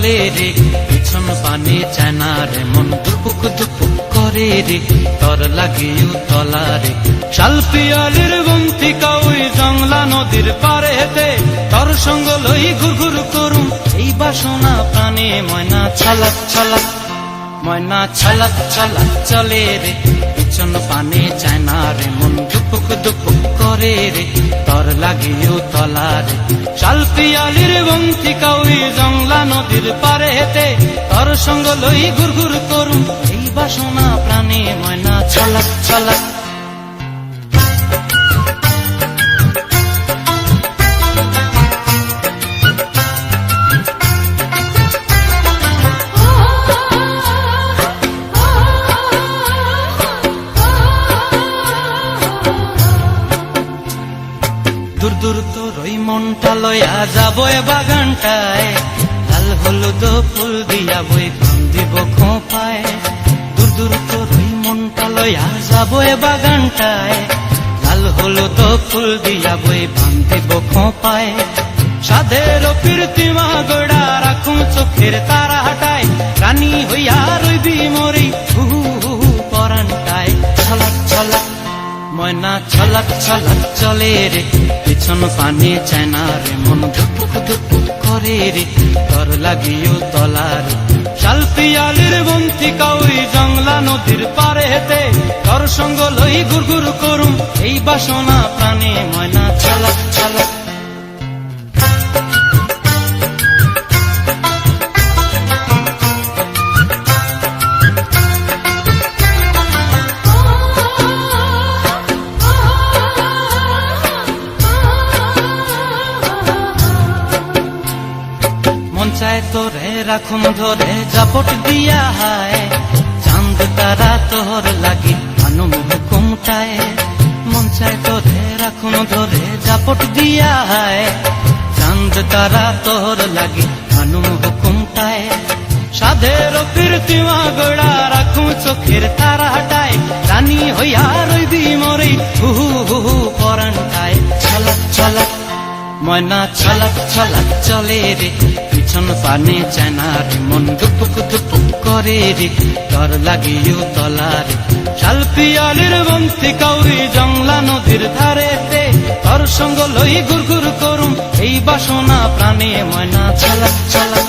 চলে রে, পিছন পানে চায় না রে, মন দুপুক দুপুক করে রে, তর লাগিও তলা রে। শাল পিয়ালির বন্তিকা ওই জংলা নদীর পারে হেতে, তর সঙ্গ লই ঘুরঘুর করুম এই বাসনা প্রাণে। ময়না ছলাক ছলাক, ময়না ছলাক ছলাক চলে রে, পিছন পানে চায় না রে, মন দুপুক দুপুক করে রে, তর লাগিও তলা রে। শাল পিয়ালির বন্তিকা ওই জংলা নদীর পারে হেতে, তর সঙ্গ লই ঘুরঘুর করুম এই বাসনা প্রাণে। ময়না ছলাক ছলাক। দূর দূর তোর ওই মনটা লয়া যাবো এ বাগানটায়, লাল হলুদ ফুল দিয়া বই পান দিব খোঁপায়। দূর দূর তোর ওই মনটা লয়া যাবো এ বাগানটায়, লাল হলুদ ফুল দিয়া বই পান দিব খোঁপায়। সাধের প্রীতিমা গড়া রাখুম চোখের তারা হাটায়, রানী হইয়া রইবি মরি হু হু পরানটায়। ছলাক ছলাক, ময়না ছলাক ছলাক চলে রে, পিছন পানে চায় না রে, মন ধুপুক ধুপুক করে রে, তর লাগিও তলা রে। শাল পিয়ালির বন্তিকা ওই জংলা নদীর পারে হেতে, তর সঙ্গ লই ঘুরঘুর করুম এই বাসনা প্রাণে। ময়না ছলাক ছলাক। মন চায় তোরে রাখুম ধরে জাপট দিয়া হায়, চাঁদ তারা তোর লাগি আনুম হুকুমটায়। মন চায় তোরে রাখুম ধরে জাপট দিয়া হায়, চাঁদ তারা তোর লাগি আনুম হুকুমটায়। সাধের প্রীতিমা গড়া রাখুম চোখের তারা হাটায়, রানী হইয়া রইবি মরি হু হু পরানটায়। ছলাক ছলাক, ময়না ছলাক ছলাক চলে রে, পিছন পানে চায় না রে, মন দুপুক দুপুক করে রে, তর লাগিও তলা রে। শাল পিয়ালির বন্তিকা ওই জংলা নদীর ধারেতে, তর সঙ্গ লই ঘুরঘুর করুম এই বাসনা প্রাণে। ময়না ছলাক ছলাক।